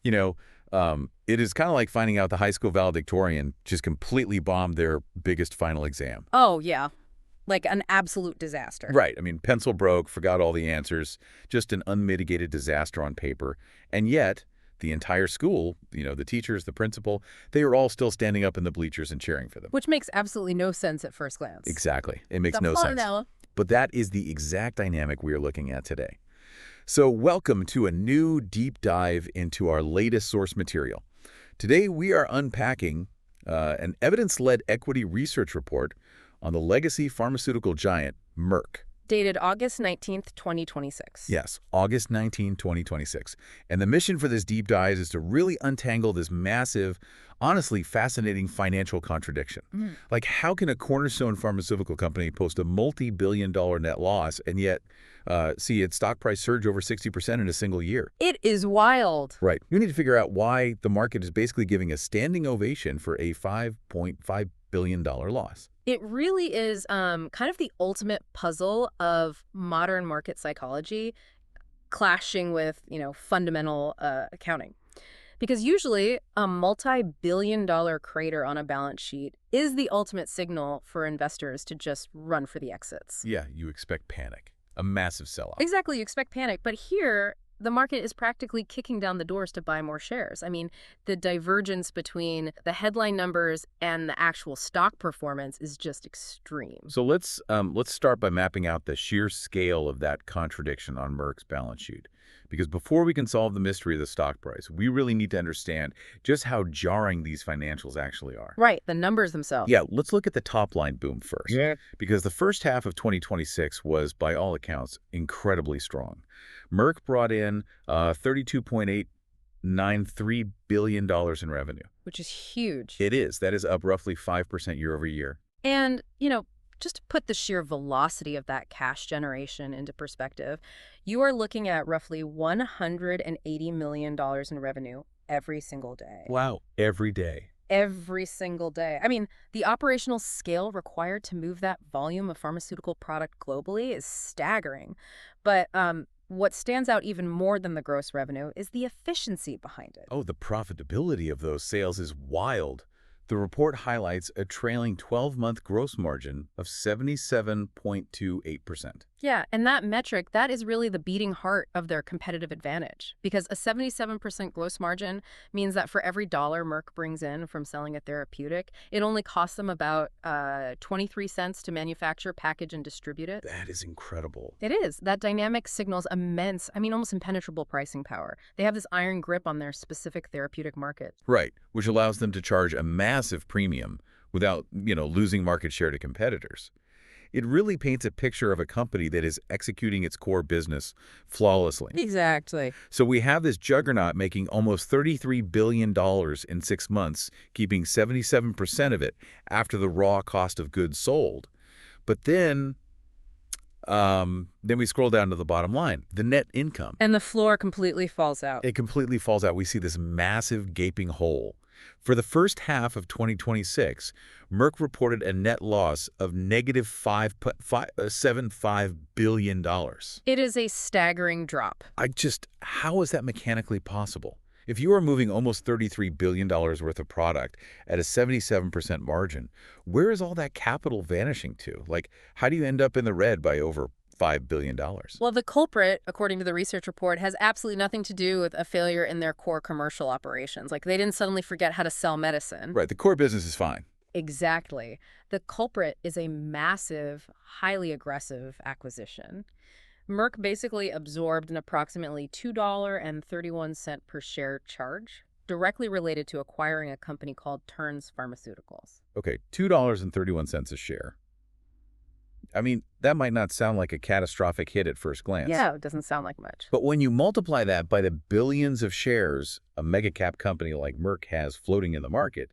You know, it is kind of like finding out the high school valedictorian just completely bombed their biggest final exam. Oh, yeah. Like an absolute disaster. Right. I mean, pencil broke, forgot all the answers, just an unmitigated disaster on paper. And yet, the entire school, the teachers, the principal, they are all still standing up in the bleachers and cheering for them. Which makes absolutely no sense at first glance. Exactly. It makes no sense. Now. But that is the exact dynamic we are looking at today. So welcome to a new deep dive into our latest source material. Today, we are unpacking an evidence-led equity research report on the legacy pharmaceutical giant, Merck. Dated August 19th, 2026. Yes, August 19, 2026. And the mission for this deep dive is to really untangle this massive, honestly fascinating financial contradiction. Like, how can a cornerstone pharmaceutical company post a multi-billion-dollar net loss and yet see its stock price surge over 60% in a single year? It is wild. Right. You need to figure out why the market is basically giving a standing ovation for a $5.5 billion loss. It really is kind of the ultimate puzzle of modern market psychology clashing with, fundamental accounting. Because usually a multi-billion-dollar crater on a balance sheet is the ultimate signal for investors to just run for the exits. Yeah, you expect panic, a massive sell-off. Exactly, you expect panic. But here, the market is practically kicking down the doors to buy more shares. I mean, the divergence between the headline numbers and the actual stock performance is just extreme. So let's start by mapping out the sheer scale of that contradiction on Merck's balance sheet. Because before we can solve the mystery of the stock price, we really need to understand just how jarring these financials actually are. Right, the numbers themselves. Yeah, let's look at the top line boom first. Yeah. Because the first half of 2026 was, by all accounts, incredibly strong. Merck brought in $32.893 billion in revenue. Which is huge. It is. That is up roughly 5% year over year. And, just to put the sheer velocity of that cash generation into perspective, you are looking at roughly $180 million in revenue every single day. Wow. Every day. Every single day. I mean, the operational scale required to move that volume of pharmaceutical product globally is staggering. But what stands out even more than the gross revenue is the efficiency behind it. Oh, the profitability of those sales is wild. The report highlights a trailing 12-month gross margin of 77.28%. Yeah, and that metric, that is really the beating heart of their competitive advantage. Because a 77% gross margin means that for every dollar Merck brings in from selling a therapeutic, it only costs them about 23 cents to manufacture, package, and distribute it. That is incredible. It is. That dynamic signals immense, almost impenetrable pricing power. They have this iron grip on their specific therapeutic market. Right, which allows them to charge a massive premium without, losing market share to competitors. It really paints a picture of a company that is executing its core business flawlessly. Exactly. So we have this juggernaut making almost $33 billion in 6 months, keeping 77% of it after the raw cost of goods sold. But then we scroll down to the bottom line, the net income. And the floor completely falls out. It completely falls out. We see this massive gaping hole. For the first half of 2026, Merck reported a net loss of negative $5.75 billion. It is a staggering drop. How is that mechanically possible? If you are moving almost $33 billion worth of product at a 77% margin, where is all that capital vanishing to? Like, how do you end up in the red by over $5 billion? Well, the culprit, according to the research report, has absolutely nothing to do with a failure in their core commercial operations. Like, they didn't suddenly forget how to sell medicine. Right, the core business is fine. Exactly. The culprit is a massive, highly aggressive acquisition. Merck basically absorbed an approximately $2.31 per share charge, directly related to acquiring a company called Terns Pharmaceuticals. Okay, $2.31 a share. I mean, that might not sound like a catastrophic hit at first glance. Yeah, it doesn't sound like much. But when you multiply that by the billions of shares a mega-cap company like Merck has floating in the market,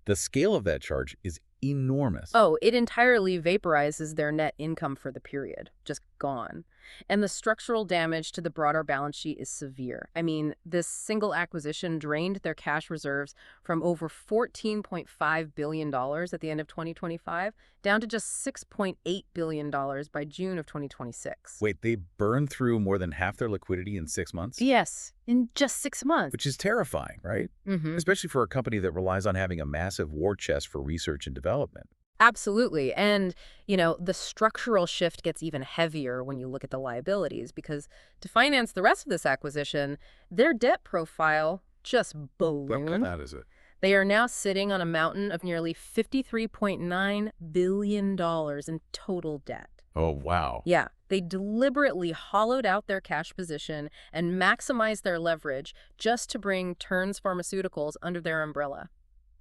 the scale of that charge is enormous. Oh, it entirely vaporizes their net income for the period. Just gone. And the structural damage to the broader balance sheet is severe. I mean, this single acquisition drained their cash reserves from over $14.5 billion at the end of 2025 down to just $6.8 billion by June of 2026. Wait, they burned through more than half their liquidity in 6 months? Yes, in just 6 months. Which is terrifying, right? Mm-hmm. Especially for a company that relies on having a massive war chest for research and development. Absolutely. And, the structural shift gets even heavier when you look at the liabilities because to finance the rest of this acquisition, their debt profile just ballooned. That is it. They are now sitting on a mountain of nearly $53.9 billion in total debt. Oh, wow. Yeah, they deliberately hollowed out their cash position and maximized their leverage just to bring Terns Pharmaceuticals under their umbrella.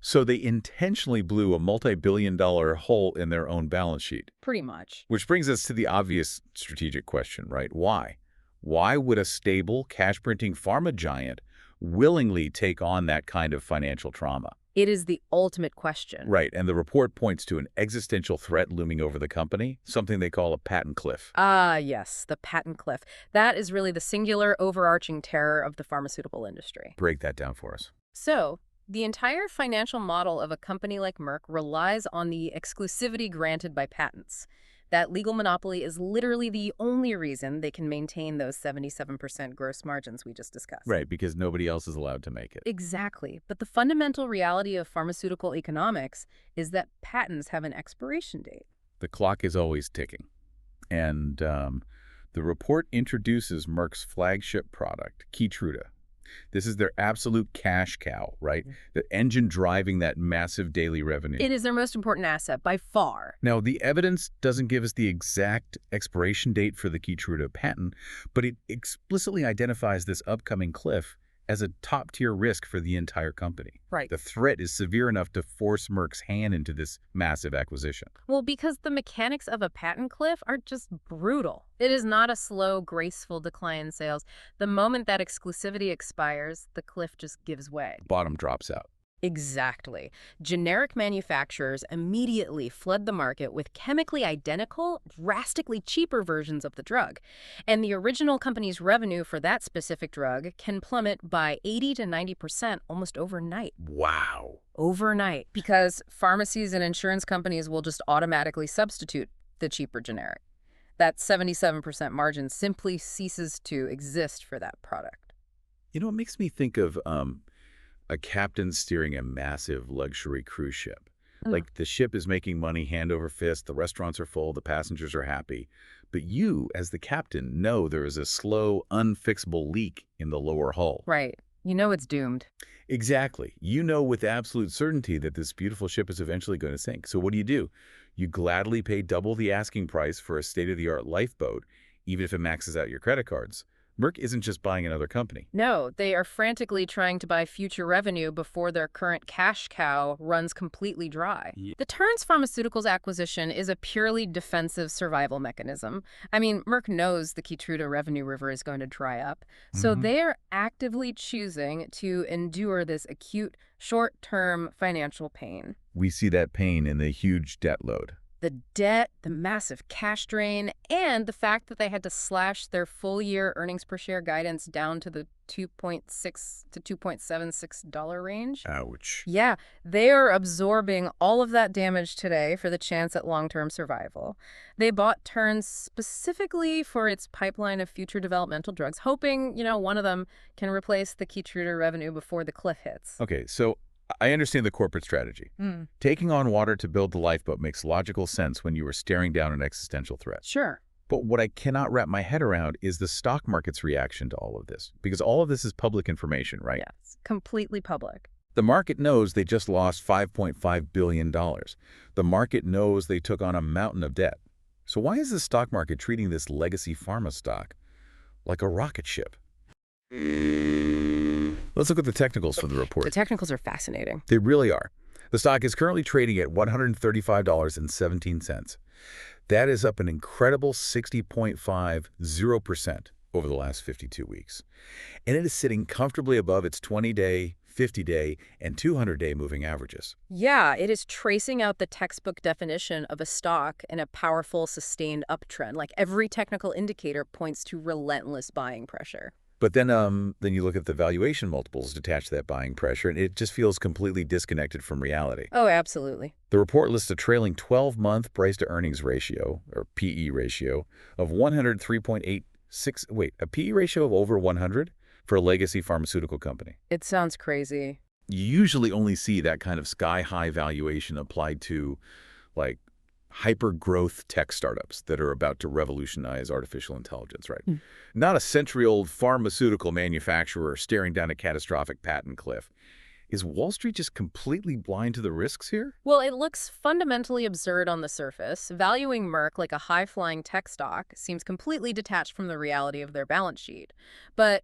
So they intentionally blew a multi-billion-dollar hole in their own balance sheet. Pretty much. Which brings us to the obvious strategic question, right? Why? Why would a stable, cash-printing pharma giant willingly take on that kind of financial trauma? It is the ultimate question. Right, and the report points to an existential threat looming over the company, something they call a patent cliff. Ah, yes, the patent cliff. That is really the singular overarching terror of the pharmaceutical industry. Break that down for us. So, the entire financial model of a company like Merck relies on the exclusivity granted by patents. That legal monopoly is literally the only reason they can maintain those 77% gross margins we just discussed. Right, because nobody else is allowed to make it. Exactly. But the fundamental reality of pharmaceutical economics is that patents have an expiration date. The clock is always ticking. And the report introduces Merck's flagship product, Keytruda. This is their absolute cash cow, right? The engine driving that massive daily revenue. It is their most important asset by far. Now, the evidence doesn't give us the exact expiration date for the Keytruda patent, but it explicitly identifies this upcoming cliff as a top-tier risk for the entire company. Right. The threat is severe enough to force Merck's hand into this massive acquisition. Well, because the mechanics of a patent cliff are just brutal. It is not a slow, graceful decline in sales. The moment that exclusivity expires, the cliff just gives way. Bottom drops out. Exactly. Generic manufacturers immediately flood the market with chemically identical, drastically cheaper versions of the drug. And the original company's revenue for that specific drug can plummet by 80 to 90% almost overnight. Wow. Overnight. Because pharmacies and insurance companies will just automatically substitute the cheaper generic. That 77% margin simply ceases to exist for that product. It makes me think of a captain steering a massive luxury cruise ship. Like the ship is making money hand over fist, the restaurants are full, the passengers are happy. But you, as the captain, know there is a slow, unfixable leak in the lower hull. Right. You know it's doomed. Exactly. You know with absolute certainty that this beautiful ship is eventually going to sink. So what do? You gladly pay double the asking price for a state-of-the-art lifeboat, even if it maxes out your credit cards. Merck isn't just buying another company. No, they are frantically trying to buy future revenue before their current cash cow runs completely dry. Yeah. The Terns Pharmaceuticals acquisition is a purely defensive survival mechanism. I mean, Merck knows the Keytruda revenue river is going to dry up, so they are actively choosing to endure this acute, short-term financial pain. We see that pain in the huge debt load. The debt, the massive cash drain, and the fact that they had to slash their full-year earnings per share guidance down to the $2.6 to $2.76 range. Ouch. Yeah, they are absorbing all of that damage today for the chance at long-term survival. They bought Terns specifically for its pipeline of future developmental drugs, hoping, one of them can replace the Keytruda revenue before the cliff hits. Okay, so I understand the corporate strategy. Taking on water to build the lifeboat makes logical sense when you are staring down an existential threat. Sure. But what I cannot wrap my head around is the stock market's reaction to all of this. Because all of this is public information, right? Yes, completely public. The market knows they just lost $5.5 billion. The market knows they took on a mountain of debt. So why is the stock market treating this legacy pharma stock like a rocket ship? Let's look at the technicals for the report. The technicals are fascinating. They really are. The stock is currently trading at $135.17. That is up an incredible 60.50% over the last 52 weeks. And it is sitting comfortably above its 20-day, 50-day, and 200-day moving averages. Yeah, it is tracing out the textbook definition of a stock in a powerful, sustained uptrend. Like every technical indicator points to relentless buying pressure. But then you look at the valuation multiples attached to that buying pressure, and it just feels completely disconnected from reality. Oh, absolutely. The report lists a trailing 12-month price-to-earnings ratio, or PE ratio, of 103.86. Wait, a PE ratio of over 100 for a legacy pharmaceutical company. It sounds crazy. You usually only see that kind of sky-high valuation applied to, like, hyper-growth tech startups that are about to revolutionize artificial intelligence, right? Not a century-old pharmaceutical manufacturer staring down a catastrophic patent cliff. Is Wall Street just completely blind to the risks here? Well, it looks fundamentally absurd on the surface. Valuing Merck like a high-flying tech stock seems completely detached from the reality of their balance sheet. But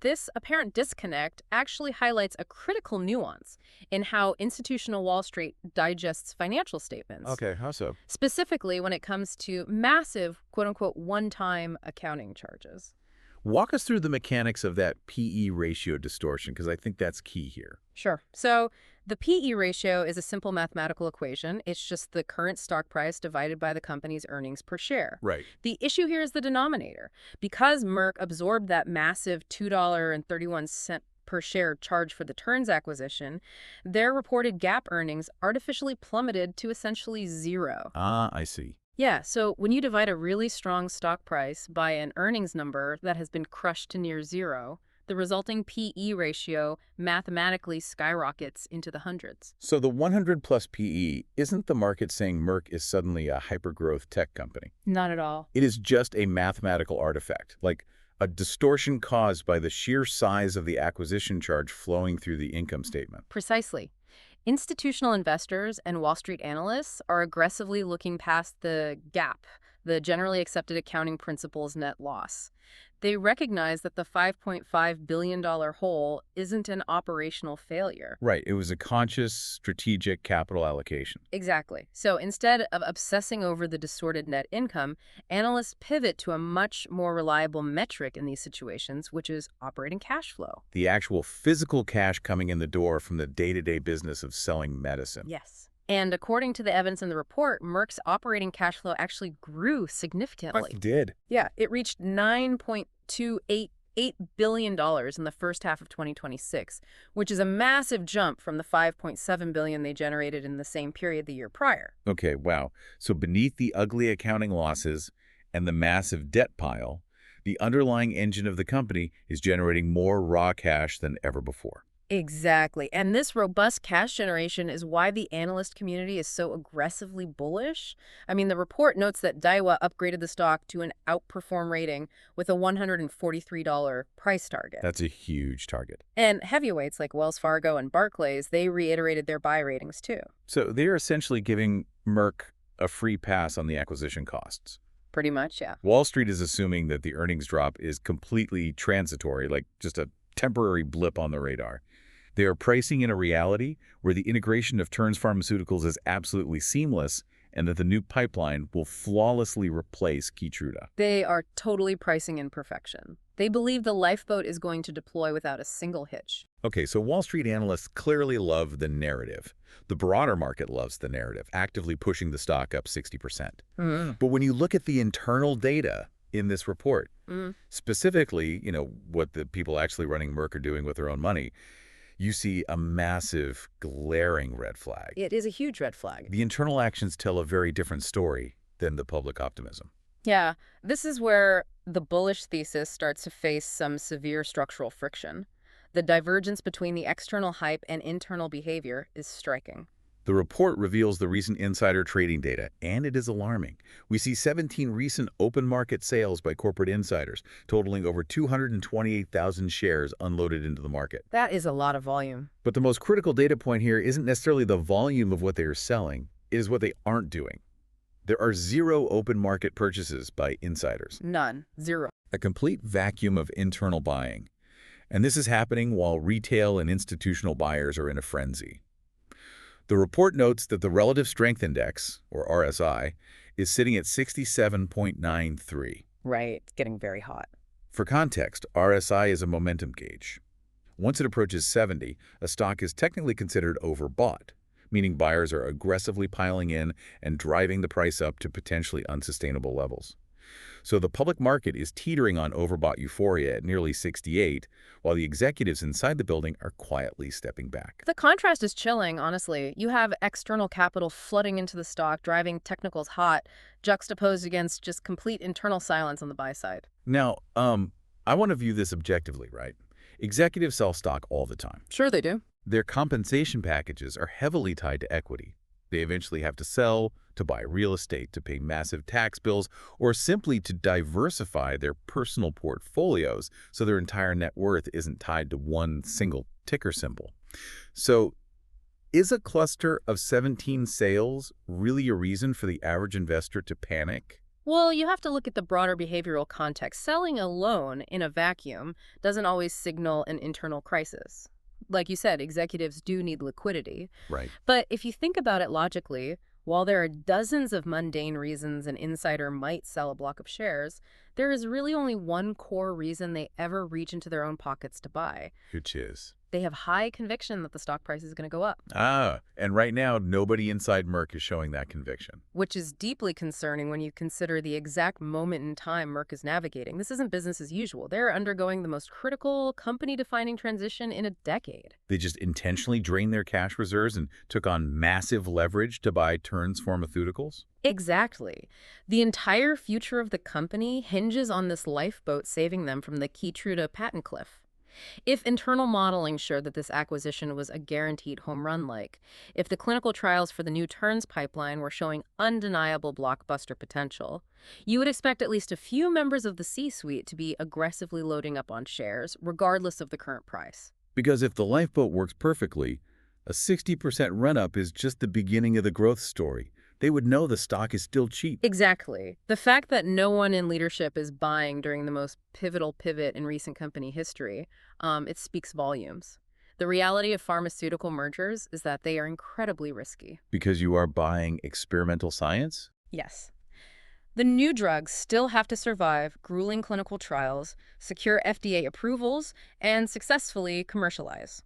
this apparent disconnect actually highlights a critical nuance in how institutional Wall Street digests financial statements. Okay, how so? Specifically when it comes to massive, quote-unquote, one-time accounting charges. Walk us through the mechanics of that PE ratio distortion, because I think that's key here. Sure. So the PE ratio is a simple mathematical equation. It's just the current stock price divided by the company's earnings per share. Right. The issue here is the denominator. Because Merck absorbed that massive $2.31 per share charge for the Terns acquisition, their reported GAAP earnings artificially plummeted to essentially zero. Ah, I see. Yeah, so when you divide a really strong stock price by an earnings number that has been crushed to near zero, the resulting PE ratio mathematically skyrockets into the hundreds. So the 100-plus PE isn't the market saying Merck is suddenly a hyper-growth tech company. Not at all. It is just a mathematical artifact, like a distortion caused by the sheer size of the acquisition charge flowing through the income statement. Precisely. Institutional investors and Wall Street analysts are aggressively looking past the gap, the generally accepted accounting principles net loss. They recognize that the $5.5 billion hole isn't an operational failure. Right. It was a conscious, strategic capital allocation. Exactly. So instead of obsessing over the distorted net income, analysts pivot to a much more reliable metric in these situations, which is operating cash flow. The actual physical cash coming in the door from the day-to-day business of selling medicine. Yes. And according to the evidence in the report, Merck's operating cash flow actually grew significantly. It did. Yeah, it reached $9.288 billion in the first half of 2026, which is a massive jump from the $5.7 billion they generated in the same period the year prior. Okay, wow. So beneath the ugly accounting losses and the massive debt pile, the underlying engine of the company is generating more raw cash than ever before. Exactly. And this robust cash generation is why the analyst community is so aggressively bullish. I mean, the report notes that Daiwa upgraded the stock to an outperform rating with a $143 price target. That's a huge target. And heavyweights like Wells Fargo and Barclays, they reiterated their buy ratings too. So they're essentially giving Merck a free pass on the acquisition costs. Pretty much, yeah. Wall Street is assuming that the earnings drop is completely transitory, like just a temporary blip on the radar. They are pricing in a reality where the integration of Terns Pharmaceuticals is absolutely seamless and that the new pipeline will flawlessly replace Keytruda. They are totally pricing in perfection. They believe the lifeboat is going to deploy without a single hitch. Okay, so Wall Street analysts clearly love the narrative. The broader market loves the narrative, actively pushing the stock up 60%. But when you look at the internal data in this report, specifically, what the people actually running Merck are doing with their own money, you see a massive, glaring red flag. It is a huge red flag. The internal actions tell a very different story than the public optimism. Yeah, this is where the bullish thesis starts to face some severe structural friction. The divergence between the external hype and internal behavior is striking. The report reveals the recent insider trading data, and it is alarming. We see 17 recent open market sales by corporate insiders, totaling over 228,000 shares unloaded into the market. That is a lot of volume. But the most critical data point here isn't necessarily the volume of what they are selling, it is what they aren't doing. There are 0 open market purchases by insiders. None. 0. A complete vacuum of internal buying. And this is happening while retail and institutional buyers are in a frenzy. The report notes that the Relative Strength Index, or RSI, is sitting at 67.93. Right. It's getting very hot. For context, RSI is a momentum gauge. Once it approaches 70, a stock is technically considered overbought, meaning buyers are aggressively piling in and driving the price up to potentially unsustainable levels. So the public market is teetering on overbought euphoria at nearly 68, while the executives inside the building are quietly stepping back. The contrast is chilling, honestly. You have external capital flooding into the stock, driving technicals hot, juxtaposed against just complete internal silence on the buy side. Now, I want to view this objectively, right? Executives sell stock all the time. Sure they do. Their compensation packages are heavily tied to equity. They eventually have to sell, to buy real estate, to pay massive tax bills, or simply to diversify their personal portfolios so their entire net worth isn't tied to one single ticker symbol. So, is a cluster of 17 sales really a reason for the average investor to panic? Well, you have to look at the broader behavioral context. Selling alone in a vacuum doesn't always signal an internal crisis. Like you said, executives do need liquidity. Right. But if you think about it logically, while there are dozens of mundane reasons an insider might sell a block of shares, there is really only one core reason they ever reach into their own pockets to buy. Which is? They have high conviction that the stock price is going to go up. And right now, nobody inside Merck is showing that conviction. Which is deeply concerning when you consider the exact moment in time Merck is navigating. This isn't business as usual. They're undergoing the most critical, company-defining transition in a decade. They just intentionally drained their cash reserves and took on massive leverage to buy Terns Pharmaceuticals? Exactly. The entire future of the company hinges on this lifeboat saving them from the Keytruda patent cliff. If internal modeling showed that this acquisition was a guaranteed home run-like, if the clinical trials for the new Terns pipeline were showing undeniable blockbuster potential, you would expect at least a few members of the C-suite to be aggressively loading up on shares, regardless of the current price. Because if the lifeboat works perfectly, a 60% run-up is just the beginning of the growth story. They would know the stock is still cheap. Exactly. The fact that no one in leadership is buying during the most pivotal pivot in recent company history, it speaks volumes. The reality of pharmaceutical mergers is that they are incredibly risky. Because you are buying experimental science? Yes. The new drugs still have to survive grueling clinical trials, secure FDA approvals, and successfully commercialize.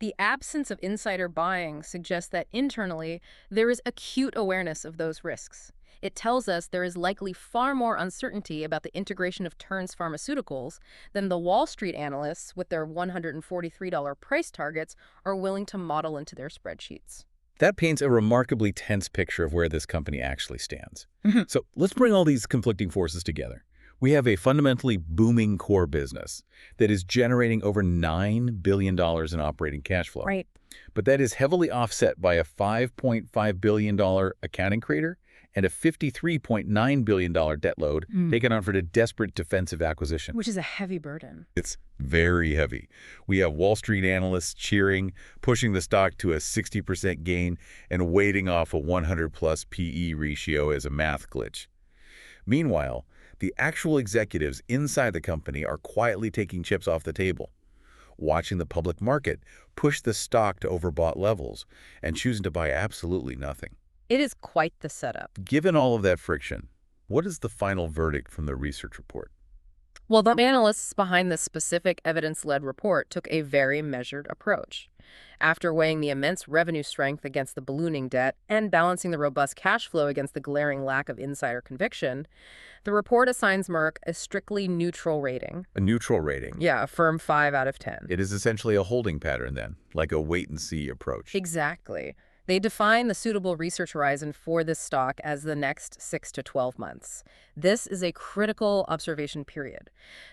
The absence of insider buying suggests that internally, there is acute awareness of those risks. It tells us there is likely far more uncertainty about the integration of Terns Pharmaceuticals than the Wall Street analysts with their $143 price targets are willing to model into their spreadsheets. That paints a remarkably tense picture of where this company actually stands. So let's bring all these conflicting forces together. We have a fundamentally booming core business that is generating over $9 billion in operating cash flow. Right. But that is heavily offset by a $5.5 billion accounting crater and a $53.9 billion debt load taken on for the desperate defensive acquisition. Which is a heavy burden. It's very heavy. We have Wall Street analysts cheering, pushing the stock to a 60% gain, and waiting off a 100+ PE ratio as a math glitch. Meanwhile, the actual executives inside the company are quietly taking chips off the table, watching the public market push the stock to overbought levels and choosing to buy absolutely nothing. It is quite the setup. Given all of that friction, what is the final verdict from the research report? Well, the analysts behind this specific evidence-led report took a very measured approach. After weighing the immense revenue strength against the ballooning debt and balancing the robust cash flow against the glaring lack of insider conviction, the report assigns Merck a strictly neutral rating. A neutral rating? Yeah, a firm 5 out of 10. It is essentially a holding pattern then, like a wait-and-see approach. Exactly. They define the suitable research horizon for this stock as the next 6 to 12 months. This is a critical observation period.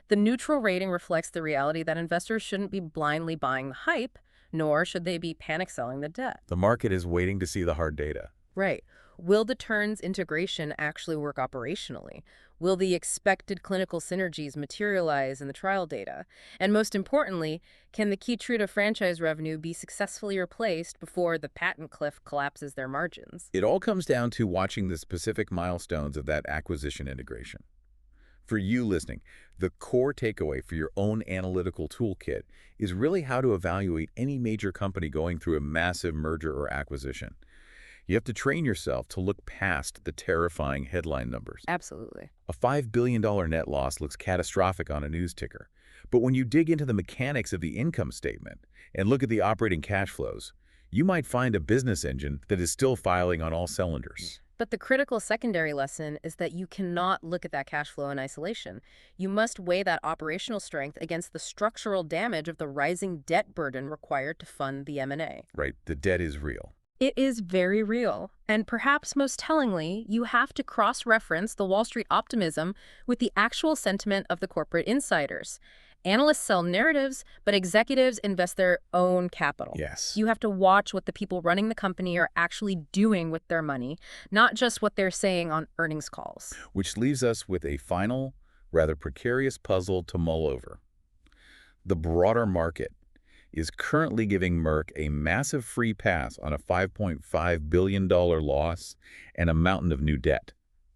The neutral rating reflects the reality that investors shouldn't be blindly buying the hype, nor should they be panic selling the debt. The market is waiting to see the hard data. Right. Will the Terns integration actually work operationally? Will the expected clinical synergies materialize in the trial data? And most importantly, can the Keytruda franchise revenue be successfully replaced before the patent cliff collapses their margins? It all comes down to watching the specific milestones of that acquisition integration. For you listening, the core takeaway for your own analytical toolkit is really how to evaluate any major company going through a massive merger or acquisition. You have to train yourself to look past the terrifying headline numbers. Absolutely. A $5 billion net loss looks catastrophic on a news ticker, But when you dig into the mechanics of the income statement and look at the operating cash flows, you might find a business engine that is still firing on all cylinders. But the critical secondary lesson is that you cannot look at that cash flow in isolation. You must weigh that operational strength against the structural damage of the rising debt burden required to fund the M&A. Right, the debt is real. It is very real. And perhaps most tellingly, you have to cross-reference the Wall Street optimism with the actual sentiment of the corporate insiders. Analysts sell narratives, but executives invest their own capital. Yes. You have to watch what the people running the company are actually doing with their money, not just what they're saying on earnings calls. Which leaves us with a final, rather precarious puzzle to mull over. The broader market is currently giving Merck a massive free pass on a $5.5 billion loss and a mountain of new debt.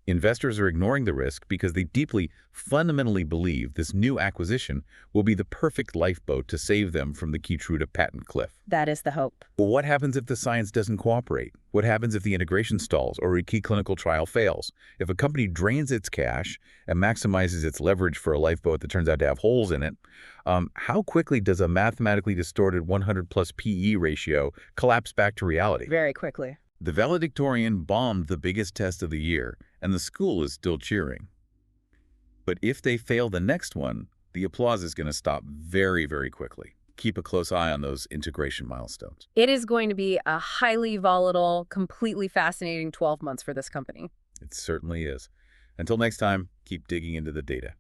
Investors are ignoring the risk because they deeply, fundamentally believe this new acquisition will be the perfect lifeboat to save them from the Keytruda patent cliff. That is the hope. But what happens if the science doesn't cooperate? What happens if the integration stalls or a key clinical trial fails? If a company drains its cash and maximizes its leverage for a lifeboat that turns out to have holes in it, how quickly does a mathematically distorted 100+ PE ratio collapse back to reality? Very quickly. The valedictorian bombed the biggest test of the year, and the school is still cheering. But if they fail the next one, the applause is going to stop very, very quickly. Keep a close eye on those integration milestones. It is going to be a highly volatile, completely fascinating 12 months for this company. It certainly is. Until next time, keep digging into the data.